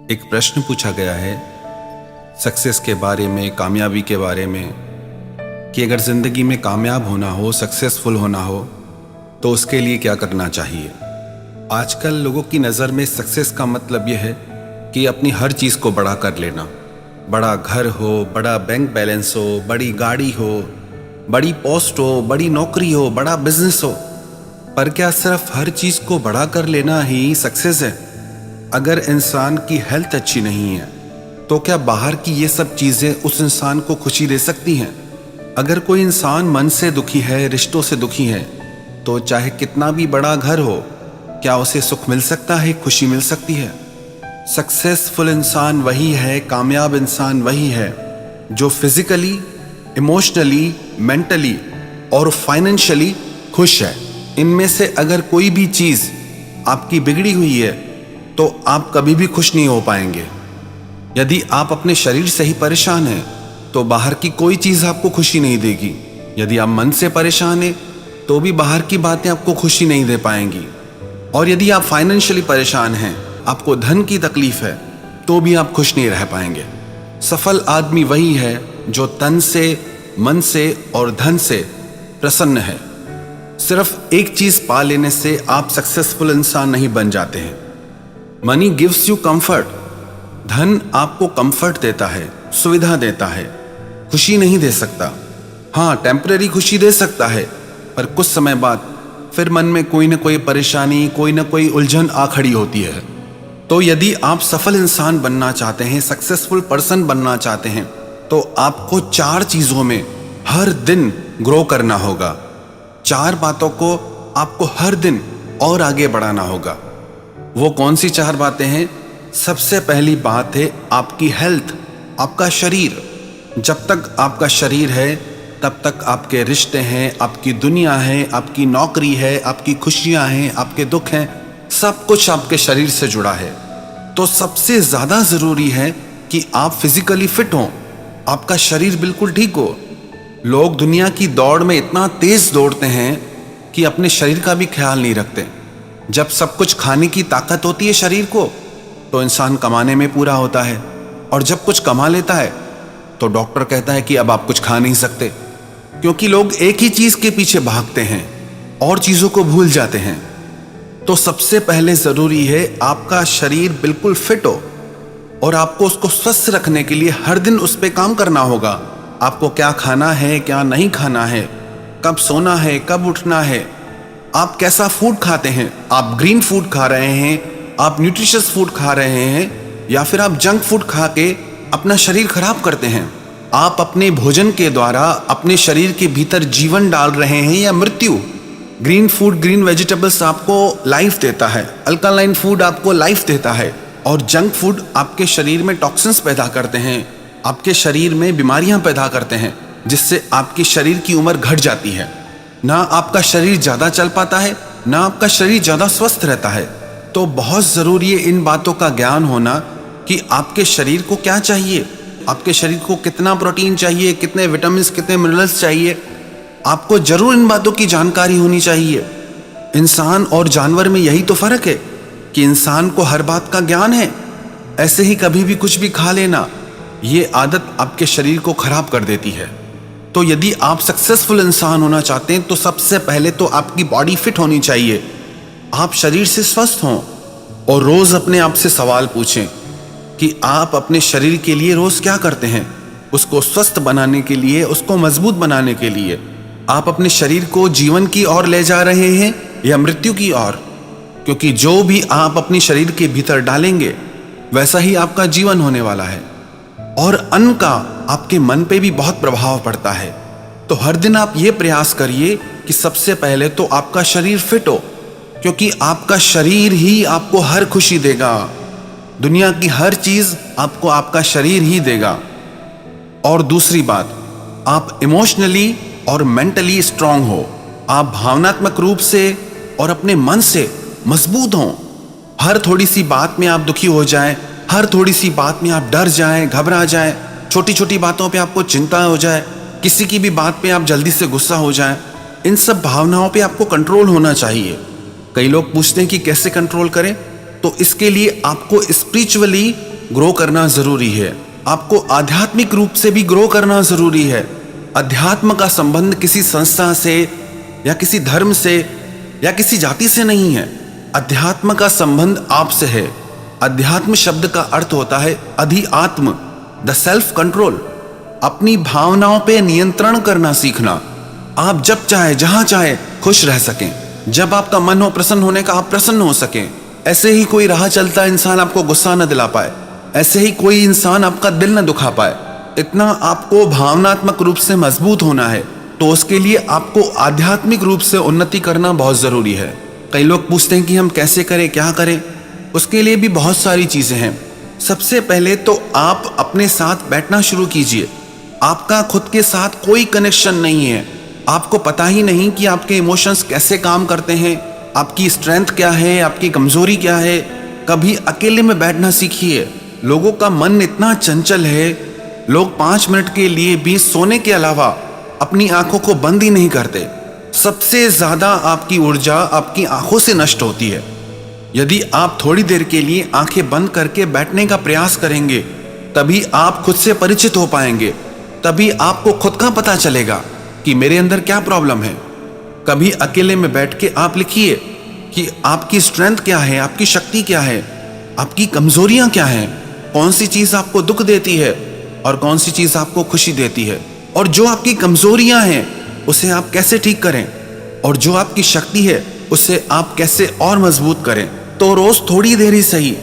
एक प्रश्न पूछा गया है सक्सेस के बारे में, कामयाबी के बारे में, कि अगर ज़िंदगी में कामयाब होना हो, सक्सेसफुल होना हो तो उसके लिए क्या करना चाहिए। आजकल लोगों की नज़र में सक्सेस का मतलब यह है कि अपनी हर चीज़ को बड़ा कर लेना। बड़ा घर हो, बड़ा बैंक बैलेंस हो, बड़ी गाड़ी हो, बड़ी पोस्ट हो, बड़ी नौकरी हो, बड़ा बिजनेस हो। पर क्या सिर्फ हर चीज़ को बड़ा कर लेना ही सक्सेस है? अगर इंसान की हेल्थ अच्छी नहीं है तो क्या बाहर की ये सब चीज़ें उस इंसान को खुशी दे सकती हैं? अगर कोई इंसान मन से दुखी है, रिश्तों से दुखी है, तो चाहे कितना भी बड़ा घर हो, क्या उसे सुख मिल सकता है, खुशी मिल सकती है? सक्सेसफुल इंसान वही है, कामयाब इंसान वही है जो फिजिकली, इमोशनली, मेंटली और फाइनेंशियली खुश है। इनमें से अगर कोई भी चीज़ आपकी बिगड़ी हुई है तो आप कभी भी खुश नहीं हो पाएंगे। यदि आप अपने शरीर से ही परेशान हैं तो बाहर की कोई चीज़ आपको खुशी नहीं देगी। यदि आप मन से परेशान हैं तो भी बाहर की बातें आपको खुशी नहीं दे पाएंगी। और यदि आप फाइनेंशियली परेशान हैं, आपको धन की तकलीफ है, तो भी आप खुश नहीं रह पाएंगे। सफल आदमी वही है जो तन से, मन से और धन से प्रसन्न है। सिर्फ एक चीज़ पा लेने से आप सक्सेसफुल इंसान नहीं बन जाते हैं। Money gives you comfort. धन आपको कंफर्ट देता है, सुविधा देता है, खुशी नहीं दे सकता। हाँ, टेम्परेरी खुशी दे सकता है, पर कुछ समय बाद फिर मन में कोई ना कोई परेशानी, कोई ना कोई उलझन आ खड़ी होती है। तो यदि आप सफल इंसान बनना चाहते हैं, सक्सेसफुल पर्सन बनना चाहते हैं, तो आपको 4 चीज़ों में हर दिन ग्रो करना होगा। 4 बातों को आपको हर दिन और आगे बढ़ाना होगा। वो कौन सी 4 बातें हैं? सबसे पहली बात है आपकी हेल्थ, आपका शरीर। जब तक आपका शरीर है तब तक आपके रिश्ते हैं, आपकी दुनिया है, आपकी नौकरी है, आपकी खुशियां हैं, आपके दुख हैं, सब कुछ आपके शरीर से जुड़ा है। तो सबसे ज़्यादा ज़रूरी है कि आप फिजिकली फिट हों, आपका शरीर बिल्कुल ठीक हो। लोग दुनिया की दौड़ में इतना तेज़ दौड़ते हैं कि अपने शरीर का भी ख्याल नहीं रखते। जब सब कुछ खाने की ताकत होती है शरीर को, तो इंसान कमाने में पूरा होता है, और जब कुछ कमा लेता है तो डॉक्टर कहता है कि अब आप कुछ खा नहीं सकते, क्योंकि लोग एक ही चीज़ के पीछे भागते हैं और चीज़ों को भूल जाते हैं। तो सबसे पहले ज़रूरी है आपका शरीर बिल्कुल फिट हो, और आपको उसको स्वस्थ रखने के लिए हर दिन उस पर काम करना होगा। आपको क्या खाना है, क्या नहीं खाना है, कब सोना है, कब उठना है, आप कैसा फूड खाते हैं, आप ग्रीन फूड खा रहे हैं, आप न्यूट्रिशियस फूड खा रहे हैं, या फिर आप जंक फूड खा के अपना शरीर खराब करते हैं। आप अपने भोजन के द्वारा अपने शरीर के भीतर जीवन डाल रहे हैं या मृत्यु। ग्रीन फूड, ग्रीन वेजिटेबल्स आपको लाइफ देता है, अल्कालाइन फूड आपको लाइफ देता है, और जंक फूड आपके शरीर में टॉक्सिन्स पैदा करते हैं, आपके शरीर में बीमारियां पैदा करते हैं, जिससे आपके शरीर की उम्र घट जाती है। ना आपका शरीर ज़्यादा चल पाता है, ना आपका शरीर ज़्यादा स्वस्थ रहता है। तो बहुत ज़रूरी है इन बातों का ज्ञान होना कि आपके शरीर को क्या चाहिए, आपके शरीर को कितना प्रोटीन चाहिए, कितने विटामिन्स, कितने मिनरल्स चाहिए। आपको जरूर इन बातों की जानकारी होनी चाहिए। इंसान और जानवर में यही तो फ़र्क है कि इंसान को हर बात का ज्ञान है। ऐसे ही कभी भी कुछ भी खा लेना, ये आदत आपके शरीर को खराब कर देती है। तो यदि आप सक्सेसफुल इंसान होना चाहते हैं तो सबसे पहले तो आपकी बॉडी फिट होनी चाहिए, आप शरीर से स्वस्थ हों, और रोज़ अपने आप से सवाल पूछें कि आप अपने शरीर के लिए रोज़ क्या करते हैं। उसको स्वस्थ बनाने के लिए, उसको मजबूत बनाने के लिए आप अपने शरीर को जीवन की ओर ले जा रहे हैं या मृत्यु की ओर? क्योंकि जो भी आप अपने शरीर के भीतर डालेंगे वैसा ही आपका जीवन होने वाला है। और अन्न का आपके मन पे भी बहुत प्रभाव पड़ता है। तो हर दिन आप ये प्रयास करिए कि सबसे पहले तो आपका शरीर फिट हो, क्योंकि आपका शरीर ही आपको हर खुशी देगा। दुनिया की हर चीज़ आपको आपका शरीर ही देगा। और दूसरी बात, आप इमोशनली और मेंटली स्ट्रांग हो, आप भावनात्मक रूप से और अपने मन से मजबूत हों। हर थोड़ी सी बात में आप दुखी हो जाएं, हर थोड़ी सी बात में आप डर जाएं, घबरा जाएं, छोटी छोटी बातों पे आपको चिंता हो जाए, किसी की भी बात पे आप जल्दी से गुस्सा हो जाएं, इन सब भावनाओं पे आपको कंट्रोल होना चाहिए। कई लोग पूछते हैं कि कैसे कंट्रोल करें, तो इसके लिए आपको स्पिरिचुअली ग्रो करना जरूरी है, आपको आध्यात्मिक रूप से भी ग्रो करना जरूरी है। अध्यात्म का संबंध किसी संस्था से या किसी धर्म से या किसी जाति से नहीं है। अध्यात्म का संबंध आपसे है। अध्यात्म शब्द का अर्थ होता है अधिआत्म, द सेल्फ कंट्रोल, अपनी भावनाओं पे नियंत्रण करना सीखना। आप जब चाहे जहां चाहे खुश रह सकें, जब आपका मन हो प्रसन्न होने का आप प्रसन्न हो सकें। ऐसे ही कोई राह चलता इंसान आपको गुस्सा न दिला पाए, ऐसे ही कोई इंसान आपका दिल न दुखा पाए। इतना आपको भावनात्मक रूप से मजबूत होना है, तो उसके लिए आपको आध्यात्मिक रूप से उन्नति करना बहुत जरूरी है। कई लोग पूछते हैं कि हम कैसे करें, क्या करें। उसके लिए भी बहुत सारी चीजें हैं। सबसे पहले तो आप अपने साथ बैठना शुरू कीजिए। आपका खुद के साथ कोई कनेक्शन नहीं है, आपको पता ही नहीं कि आपके इमोशंस कैसे काम करते हैं, आपकी स्ट्रेंथ क्या है, आपकी कमजोरी क्या है। कभी अकेले में बैठना सीखिए। लोगों का मन इतना चंचल है, लोग 5 मिनट के लिए भी सोने के अलावा अपनी आंखों को बंद ही नहीं करते। सबसे ज्यादा आपकी ऊर्जा आपकी आंखों से नष्ट होती है। यदि आप थोड़ी देर के लिए आंखें बंद करके बैठने का प्रयास करेंगे, तभी आप खुद से परिचित हो पाएंगे, तभी आपको खुद का पता चलेगा कि मेरे अंदर क्या प्रॉब्लम है। कभी अकेले में बैठ के आप लिखिए कि आपकी स्ट्रेंथ क्या है, आपकी शक्ति क्या है, आपकी कमजोरियां क्या हैं, कौन सी चीज आपको दुख देती है और कौन सी चीज आपको खुशी देती है, और जो आपकी कमजोरियां हैं उसे आप कैसे ठीक करें, और जो आपकी शक्ति है उसे आप कैसे और मजबूत करें। तो रोज थोड़ी देर ही सही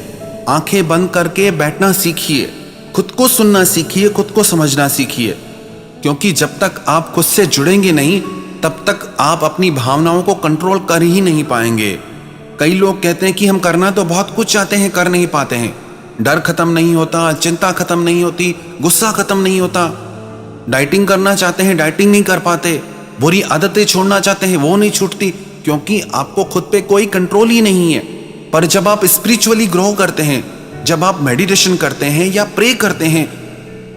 आंखें बंद करके बैठना सीखिए, खुद को सुनना सीखिए, खुद को समझना सीखिए। क्योंकि जब तक आप खुद से जुड़ेंगे नहीं, तब तक आप अपनी भावनाओं को कंट्रोल कर ही नहीं पाएंगे। कई लोग कहते हैं कि हम करना तो बहुत कुछ चाहते हैं, कर नहीं पाते हैं। डर खत्म नहीं होता, चिंता खत्म नहीं होती, गुस्सा खत्म नहीं होता। डाइटिंग करना चाहते हैं, डाइटिंग नहीं कर पाते। बुरी आदतें छोड़ना चाहते हैं, वो नहीं छूटती, क्योंकि आपको खुद पे कोई कंट्रोल ही नहीं है। पर जब आप स्पिरिचुअली ग्रो करते हैं, जब आप मेडिटेशन करते हैं या प्रे करते हैं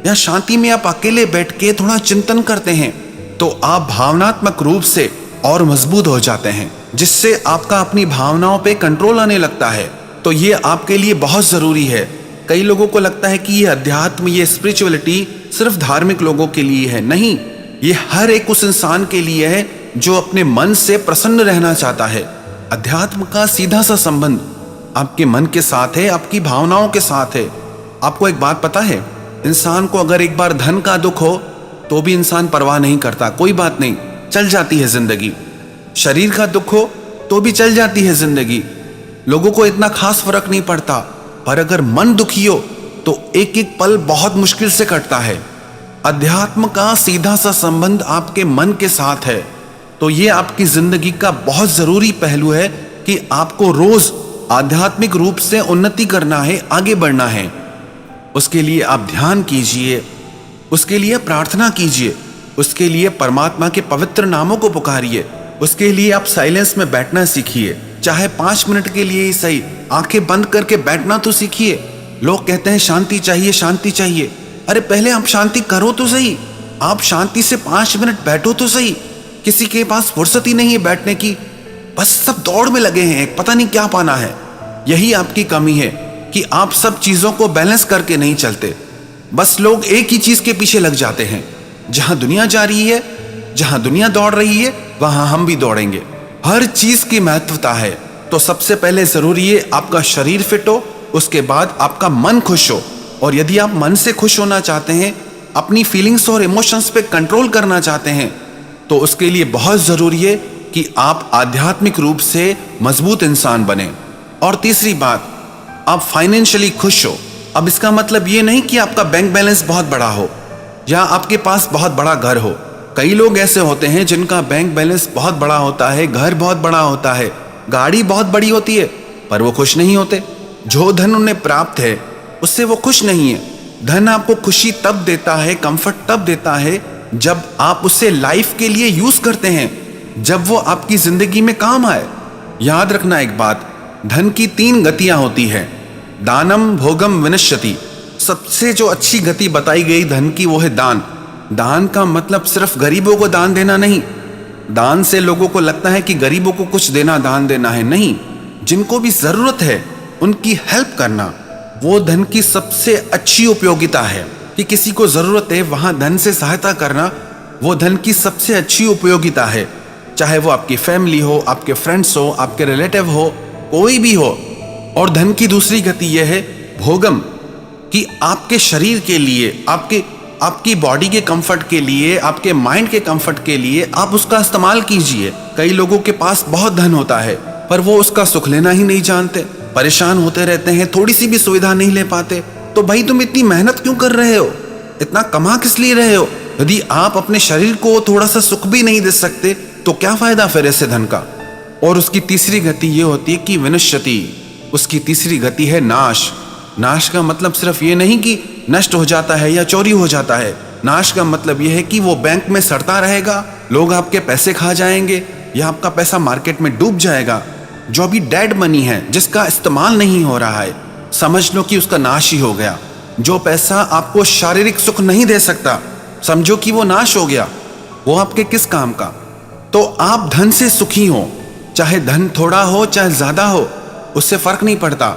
या शांति में आप अकेले बैठ के थोड़ा चिंतन करते हैं, तो आप भावनात्मक रूप से और मजबूत हो जाते हैं, जिससे आपका अपनी भावनाओं पे कंट्रोल आने लगता है। तो ये आपके लिए बहुत जरूरी है। कई लोगों को लगता है कि ये अध्यात्म, ये स्पिरिचुअलिटी सिर्फ धार्मिक लोगों के लिए है। नहीं, ये हर एक उस इंसान के लिए है जो अपने मन से प्रसन्न रहना चाहता है। अध्यात्म का सीधा सा संबंध आपके मन के साथ है, आपकी भावनाओं के साथ है। आपको एक बात पता है, इंसान को अगर एक बार धन का दुख हो तो भी इंसान परवाह नहीं करता, कोई बात नहीं, चल जाती है जिंदगी। शरीर का दुख हो तो भी चल जाती है जिंदगी, लोगों को इतना खास फर्क नहीं पड़ता। पर अगर मन दुखी हो तो एक एक पल बहुत मुश्किल से कटता है। अध्यात्म का सीधा सा संबंध आपके मन के साथ है। तो ये आपकी जिंदगी का बहुत जरूरी पहलू है कि आपको रोज आध्यात्मिक रूप से उन्नति करना है, आगे बढ़ना है। उसके लिए आप ध्यान कीजिए, उसके लिए प्रार्थना कीजिए, उसके लिए परमात्मा के पवित्र नामों को पुकारिए, उसके लिए आप साइलेंस में बैठना सीखिए। चाहे 5 मिनट के लिए ही सही आंखें बंद करके बैठना तो सीखिए। लोग कहते हैं शांति चाहिए, शांति चाहिए। अरे पहले आप शांति करो तो सही, आप शांति से 5 मिनट बैठो तो सही। किसी के पास फुर्सत ही नहीं है बैठने की, बस सब दौड़ में लगे हैं, पता नहीं क्या पाना है। यही आपकी कमी है कि आप सब चीजों को बैलेंस करके नहीं चलते। बस लोग एक ही चीज के पीछे लग जाते हैं। जहां दुनिया जा रही है, जहां दुनिया दौड़ रही है, वहां हम भी दौड़ेंगे। हर चीज की महत्वता है। तो सबसे पहले जरूरी है आपका शरीर फिट हो, उसके बाद आपका मन खुश हो। और यदि आप मन से खुश होना चाहते हैं, अपनी फीलिंग्स और इमोशंस पे कंट्रोल करना चाहते हैं, तो उसके लिए बहुत जरूरी है कि आप आध्यात्मिक रूप से मजबूत इंसान बने। और तीसरी बात, आप फाइनेंशियली खुश हो। अब इसका मतलब ये नहीं कि आपका बैंक बैलेंस बहुत बड़ा हो या आपके पास बहुत बड़ा घर हो। कई लोग ऐसे होते हैं जिनका बैंक बैलेंस बहुत बड़ा होता है, घर बहुत बड़ा होता है, गाड़ी बहुत बड़ी होती है, पर वो खुश नहीं होते। जो धन उन्हें प्राप्त है उससे वो खुश नहीं है। धन आपको खुशी तब देता है, कंफर्ट तब देता है, जब आप उसे लाइफ के लिए यूज करते हैं, जब वो आपकी जिंदगी में काम आए। याद रखना एक बात, धन की 3 गतियां होती हैं, दानम, भोगम, विनश्यति। सबसे जो अच्छी गति बताई गई धन की वो है दान। दान का मतलब सिर्फ गरीबों को दान देना नहीं। दान से लोगों को लगता है कि गरीबों को कुछ देना दान देना है, नहीं, जिनको भी जरूरत है उनकी हेल्प करना। वो धन की सबसे अच्छी उपयोगिता है कि किसी को जरूरत है वहां धन से सहायता करना, वो धन की सबसे अच्छी उपयोगिता है। चाहे वो आपकी फैमिली हो, आपके फ्रेंड्स हो, आपके रिलेटिव हो, कोई भी हो। और धन की दूसरी गति यह है भोगम, कि आपके शरीर के लिए, आपकी बॉडी के कंफर्ट के लिए, आपके माइंड के कंफर्ट के लिए आप उसका इस्तेमाल कीजिए। कई लोगों के पास बहुत धन होता है पर वो उसका सुख लेना ही नहीं जानते, परेशान होते रहते हैं, थोड़ी सी भी सुविधा नहीं ले पाते। तो भाई तुम इतनी मेहनत क्यों कर रहे हो, इतना कमा किस लिए रहे हो? यदि आप अपने शरीर को थोड़ा सा सुख भी नहीं दे सकते तो क्या फायदा फिर ऐसे धन का। और उसकी तीसरी गति ये होती है कि विनश्यति, उसकी तीसरी गति है नाश। नाश का मतलब सिर्फ ये नहीं कि नष्ट हो जाता है या चोरी हो जाता है। नाश का मतलब यह है कि वो बैंक में सड़ता रहेगा, लोग आपके पैसे खा जाएंगे या आपका पैसा मार्केट में डूब जाएगा। जो अभी डेड मनी है, जिसका इस्तेमाल नहीं हो रहा है, समझ लो कि उसका नाश ही हो गया। जो पैसा आपको शारीरिक सुख नहीं दे सकता, समझो कि वो नाश हो गया। वो आपके किस काम का? तो आप धन से सुखी हो, चाहे धन थोड़ा हो चाहे ज्यादा हो, उससे फर्क नहीं पड़ता,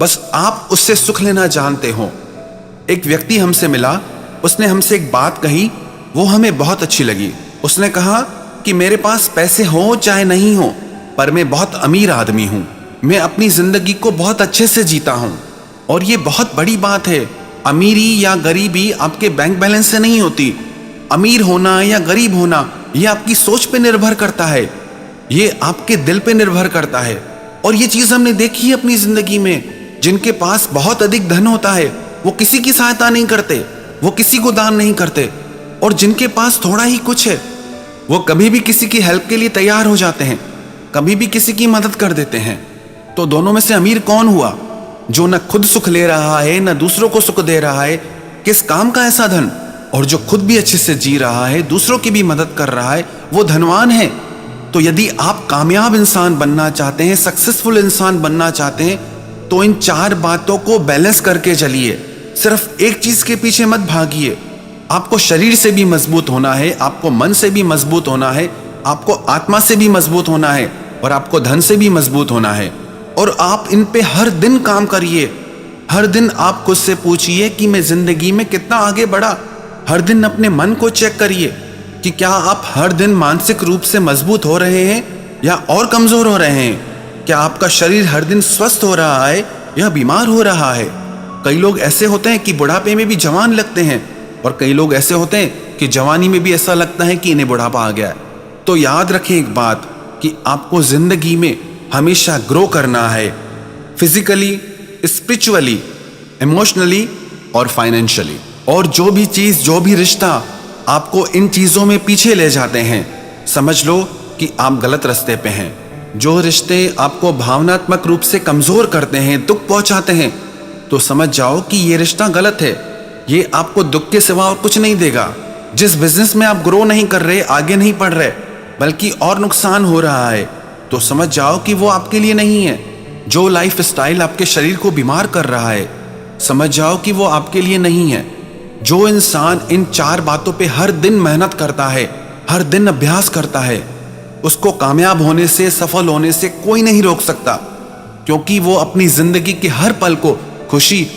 बस आप उससे सुख लेना जानते हो। एक व्यक्ति हमसे मिला, उसने हमसे एक बात कही, वो हमें बहुत अच्छी लगी। उसने कहा कि मेरे पास पैसे हो चाहे नहीं हो, पर मैं बहुत अमीर आदमी हूं, मैं अपनी जिंदगी को बहुत अच्छे से जीता हूं। और ये बहुत बड़ी बात है। अमीरी या गरीबी आपके बैंक बैलेंस से नहीं होती। अमीर होना या गरीब होना ये आपकी सोच पे निर्भर करता है, ये आपके दिल पे निर्भर करता है। और ये चीज हमने देखी है अपनी जिंदगी में। जिनके पास बहुत अधिक धन होता है वो किसी की सहायता नहीं करते, वो किसी को दान नहीं करते। और जिनके पास थोड़ा ही कुछ है वो कभी भी किसी की हेल्प के लिए तैयार हो जाते हैं, कभी भी किसी की मदद कर देते हैं। तो दोनों में से अमीर कौन हुआ? जो न खुद सुख ले रहा है न दूसरों को सुख दे रहा है। किस काम का ऐसा धन? और जो खुद भी अच्छे से जी रहा है, दूसरों की भी मदद कर रहा है, वो धनवान है। तो यदि आप कामयाब इंसान बनना चाहते हैं, सक्सेसफुल इंसान बनना चाहते हैं, तो इन चार बातों को बैलेंस करके चलिए। सिर्फ एक चीज के पीछे मत भागिए। आपको शरीर से भी मजबूत होना है, आपको मन से भी मजबूत होना है, आपको आत्मा से भी मजबूत होना है, और आपको धन से भी मजबूत होना है। और आप इन पे हर दिन काम करिए। हर दिन आप खुद से पूछिए कि मैं जिंदगी में कितना आगे बढ़ा। हर दिन अपने मन को चेक करिए कि क्या आप हर दिन मानसिक रूप से मजबूत हो रहे हैं या और कमजोर हो रहे हैं। क्या आपका शरीर हर दिन स्वस्थ हो रहा है या बीमार हो रहा है। कई लोग ऐसे होते हैं कि बुढ़ापे में भी जवान लगते हैं, और कई लोग ऐसे होते हैं कि जवानी में भी ऐसा लगता है कि इन्हें बुढ़ापा आ गया है। तो याद रखें एक बात कि आपको जिंदगी में हमेशा ग्रो करना है, फिजिकली, स्पिरिचुअली, इमोशनली और फाइनेंशियली। और जो भी चीज, जो भी रिश्ता आपको इन चीजों में पीछे ले जाते हैं, समझ लो कि आप गलत रास्ते पे हैं। जो रिश्ते आपको भावनात्मक रूप से कमजोर करते हैं, दुख पहुंचाते हैं, तो समझ जाओ कि ये रिश्ता गलत है। ये आपको दुख के सिवा और कुछ नहीं देगा। जिस बिजनेस में आप ग्रो नहीं कर रहे, आगे नहीं बढ़ रहे, बल्कि और नुकसान हो रहा है, तो समझ जाओ कि वो आपके लिए नहीं है। जो लाइफ स्टाइल आपके शरीर को बीमार कर रहा है, समझ जाओ कि वो आपके लिए नहीं है। जो इंसान इन चार बातों पे हर दिन मेहनत करता है, हर दिन अभ्यास करता है, उसको कामयाब होने से, सफल होने से कोई नहीं रोक सकता, क्योंकि वो अपनी जिंदगी के हर पल को खुशी